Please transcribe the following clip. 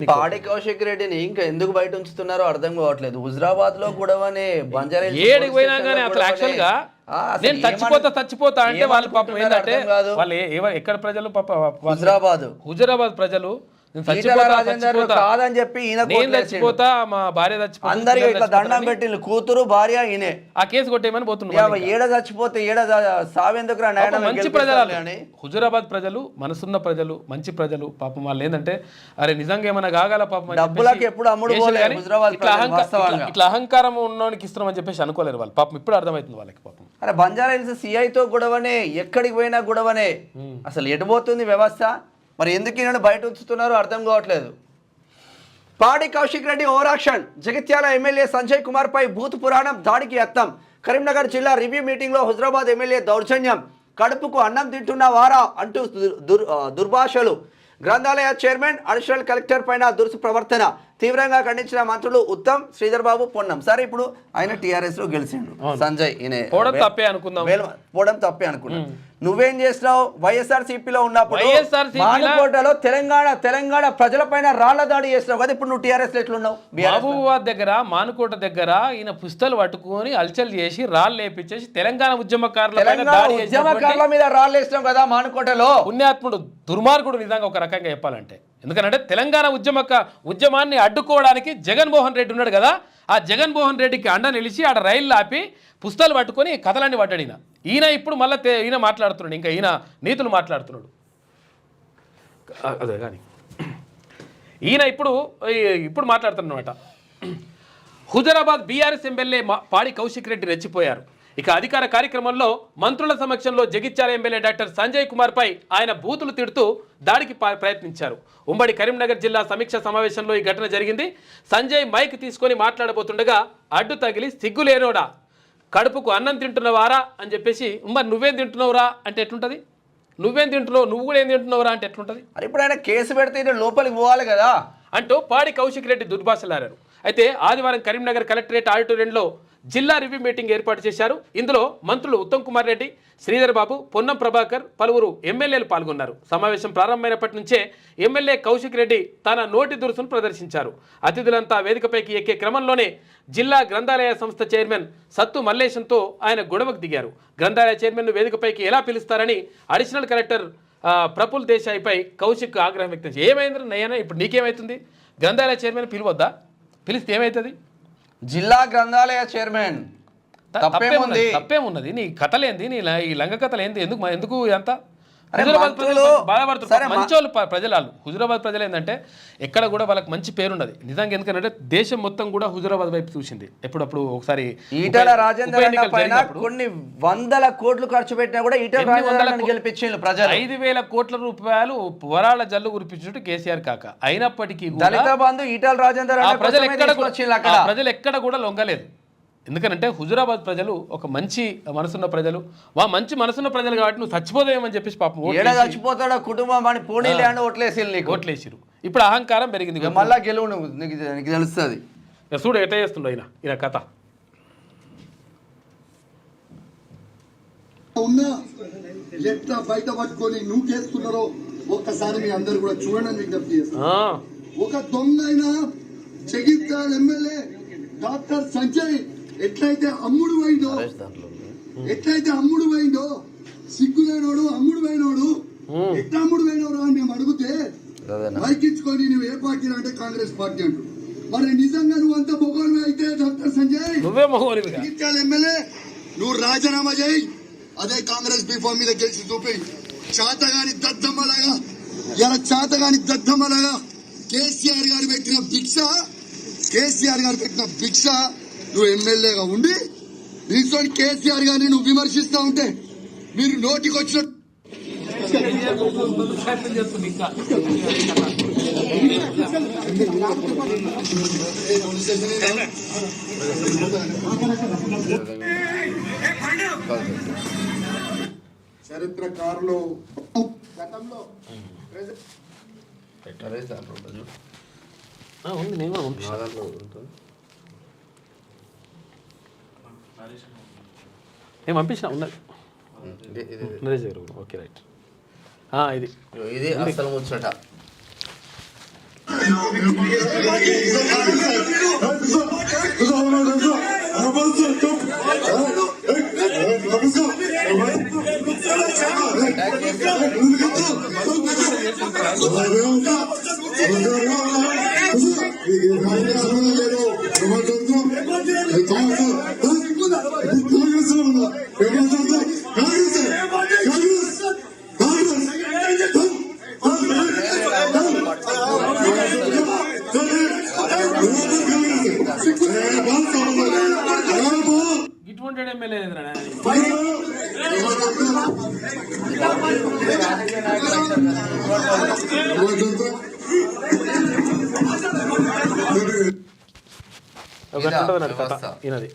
పాడి కౌశిక్ రెడ్డిని ఇంకా ఎందుకు బయట ఉంచుతున్నారో అర్థం కావట్లేదు. హుజరాబాద్ లో గొడవనే, బంజారా ఏడికి పోయినా కానీ అసలు యాక్చువల్ గా నేను చచ్చిపోతా అంటే వాళ్ళు పాపం ఏంటంటే వాళ్ళు ఎక్కడ ప్రజలు పాప హుజరాబాద్ ప్రజలు కాదని చెప్పి నేను చచ్చిపోతా, మా భార్య చచ్చిపోతా, అందరికి ఇట్లా దండం పెట్టిండు, కూతురు భార్య ఈయనే. ఆ కేసు కొట్టేయమని పోతున్నారు. ఏడ చచ్చిపోతే ఏడ సావెందుకు మంచి ప్రజలు హుజరాబాద్ ప్రజలు, మనసున్న ప్రజలు, మంచి ప్రజలు. పాపం వాళ్ళు ఏంటంటే అరే నిజంగా ఏమైనా కాగల పాపం డబ్బులకి ఎప్పుడు అమ్ముడు ఇట్లా అహంకారం ఉన్నోనికి ఇస్తున్నామని చెప్పేసి అనుకోలేరు వాళ్ళు. పాపం ఇప్పుడు అర్థమవుతుంది వాళ్ళకి. పాపం అరే బంజారా హిల్స్ సిఐతో గొడవనే, ఎక్కడికి పోయినా గొడవనే. అసలు ఎటుపోతుంది వ్యవస్థ? మరి ఎందుకు ఈయన బయట ఉంచుతున్నారో అర్థం కావట్లేదు. పాడి కౌశిక్ రెడ్డి ఓవరాక్షన్. జగిత్యాల ఎమ్మెల్యే సంజయ్ కుమార్ పై భూత్ పురాణం, దాడికి యత్నం. కరీంనగర్ జిల్లా రివ్యూ మీటింగ్లో హుజరాబాద్ ఎమ్మెల్యే దౌర్జన్యం. కడుపుకు అన్నం తింటున్నావారా అంటూ దుర్భాషలు. గ్రంథాలయ చైర్మన్, అడిషనల్ కలెక్టర్ పైన దురుసు ప్రవర్తన. తీవ్రంగా ఖండించిన మంత్రులు ఉత్తమ్, శ్రీధర్ బాబు, పొన్నం. సరే ఇప్పుడు ఆయన టీఆర్ఎస్ లో గెలిచిండు సంజయ్, పోవడం తప్పే అనుకున్నాం. నువ్వేం చేసినావు? వైఎస్ఆర్సీపీలో ఉన్నప్పుడు మానుకోటలో తెలంగాణ ప్రజల పైన రాళ్ల దాడి చేసినావు కదా, ఇప్పుడు నువ్వు టీఆర్ఎస్ లో ఎట్లున్నావు? మహబూబాబాద్ దగ్గర, మానుకోట దగ్గర ఈయన పుస్తలు పట్టుకొని అల్చల్ చేసి రాళ్ళు లేపించేసి తెలంగాణ ఉద్యమకారుల మీద రాళ్ళు వేసినావు కదా మానుకోటలో. పుణ్యాత్ముడు, దుర్మార్గుడు నిజంగా ఒక రకంగా చెప్పాలంటే. ఎందుకంటే తెలంగాణ ఉద్యమాన్ని అడ్డుకోవడానికి జగన్మోహన్ రెడ్డి ఉన్నాడు కదా, ఆ జగన్మోహన్ రెడ్డికి అండ నిలిచి ఆడ రైళ్ళు ఆపి పుస్తకాలు పట్టుకొని కథలన్నీ పడ్డాడు ఈయన. ఇప్పుడు మళ్ళీ ఈయన మాట్లాడుతున్నాడు, ఇంకా ఈయన నీతులు మాట్లాడుతున్నాడు. అదే కానీ ఈయన ఇప్పుడు మాట్లాడుతున్నమాట. హుజరాబాద్ బీఆర్ఎస్ ఎమ్మెల్యే పాడి కౌశిక్ రెడ్డి రెచ్చిపోయారు. ఇక అధికార కార్యక్రమంలో మంత్రుల సమక్షంలో జగిత్యాల ఎమ్మెల్యే డాక్టర్ సంజయ్ కుమార్ పై ఆయన బూతులు తిడుతూ దాడికి ప్రయత్నించారు. ఉమ్మడి కరీంనగర్ జిల్లా సమీక్ష సమావేశంలో ఈ ఘటన జరిగింది. సంజయ్ మైక్ తీసుకొని మాట్లాడబోతుండగా అడ్డు తగిలి సిగ్గులేనోడా, కడుపుకు అన్నం తింటున్నవారా అని చెప్పేసి, మరి నువ్వేం తింటున్నావురా అంటే ఎట్లుంటుంది? నువ్వేం తింటున్నావు, నువ్వు కూడా ఏం తింటున్నావురా అంటే ఎట్లుంటుంది? ఇప్పుడు ఆయన కేసు పెడితే లోపలికి పోవాలి కదా అంటూ పాడి కౌశిక్ రెడ్డి దుర్భాషలాడారు. అయితే ఆదివారం కరీంనగర్ కలెక్టరేట్ ఆడిటోరియంలో జిల్లా రివ్యూ మీటింగ్ ఏర్పాటు చేశారు. ఇందులో మంత్రులు ఉత్తమ్ కుమార్ రెడ్డి, శ్రీధర్ బాబు, పొన్నం ప్రభాకర్, పలువురు ఎమ్మెల్యేలు పాల్గొన్నారు. సమావేశం ప్రారంభమైనప్పటి నుంచే ఎమ్మెల్యే కౌశిక్ రెడ్డి తన నోటి దురుసును ప్రదర్శించారు. అతిథులంతా వేదికపైకి ఎక్కే క్రమంలోనే జిల్లా గ్రంథాలయ సంస్థ చైర్మన్ సత్తు మల్లేశంతో ఆయన గొడవకు దిగారు. గ్రంథాలయ చైర్మన్ను వేదికపైకి ఎలా పిలుస్తారని అడిషనల్ కలెక్టర్ ప్రఫుల్ దేశాయ్పై కౌశిక్ ఆగ్రహం వ్యక్తం చేశారు. ఏమైంది నయ్యన, ఇప్పుడు నీకేమవుతుంది? గ్రంథాలయ చైర్మన్ పిలవద్దా? పిలిస్తే ఏమవుతుంది? జిల్లా గ్రంథాలయ చైర్మన్ తప్పేమున్నది? నీ కథలేంది, నీ ఈ లంగ కథలేంది? ఎందుకు ఇదంతా? బాధపడుతున్నారు మంచోళ్ళు ప్రజలు. హుజరాబాద్ ప్రజలు ఏంటంటే ఎక్కడ కూడా వాళ్ళకి మంచి పేరున్నది నిజంగా. ఎందుకంటే దేశం మొత్తం కూడా హుజరాబాద్ వైపు చూసింది. ఎప్పుడప్పుడు ఒకసారి ఈటల రాజేందర్ పైన కొన్ని వందల కోట్లు ఖర్చు పెట్టినా కూడా ఈటల రాజేందర్ గెలిపించారు ప్రజలు. 5,000 కోట్ల రూపాయలు వరాల జల్లు కురిపించుంటూ కేసీఆర్ కాక. అయినప్పటికీ దళిత బంధు ఈటల రాజేందర్ ప్రజలు ఎక్కడ కూడా లొంగలేదు. ఎందుకంటే హుజరాబాద్ ప్రజలు ఒక మంచి మనసున్న ప్రజలు, మంచి మనసున్న ప్రజలు కాబట్టి నువ్వు చచ్చిపోదేమని చెప్పేసి పాపం చచ్చిపోతాడా కుటుంబం అని పోనీలే అని ఓట్లేసిరు. ఇప్పుడు అహంకారం పెరిగింది. మళ్ళా గెలువు నీకు తెలుస్తుంది. చూడు ఎట్లా చేస్తుండో ఈయన కథ. ఎట్లా బయట పట్టుకొని నువ్వు చేస్తున్నారో ఒక్కసారి మీ అందరు కూడా చూడండి విజ్ఞప్తి చేస్తా. ఒక దొంగ అయినా జగిత్యాల ఎమ్మెల్యే డాక్టర్ సంజయ్ ఎట్లయితే అమ్ముడు పోయిందో సిగ్గులేనోడు అమ్ముడు పోయినోడు ఎట్లా అమ్ముడు పోయినోడు అని మేము అడిగితే మైకించుకొని నువ్వు ఏ పార్టీ అంటే కాంగ్రెస్ పార్టీ అంటూ. మరి నిజంగా నువ్వు అంత మొగోనివి అయితే డాక్టర్ సంజయ్ జగిత్యాల ఎమ్మెల్యే నువ్వు రాజీనామా చేయి. అదే కాంగ్రెస్ బీఫామ్ మీద గెలిచి చూపి చాతగాని దద్దమ్మలాగా కేసీఆర్ గారు పెట్టిన భిక్ష నువ్వు ఎమ్మెల్యేగా ఉండి దీంతో కేసీఆర్ గారిని నువ్వు విమర్శిస్తూ ఉంటే మీరు నోటికి వచ్చిన చరిత్రకారులు గతంలో నేను పంపించిన ఉన్నది. Okay right. ఇది అసలు ముచ్చట ఇటువంటి ఎమ్మెల్యే వ్యవస్థ. ఈయనది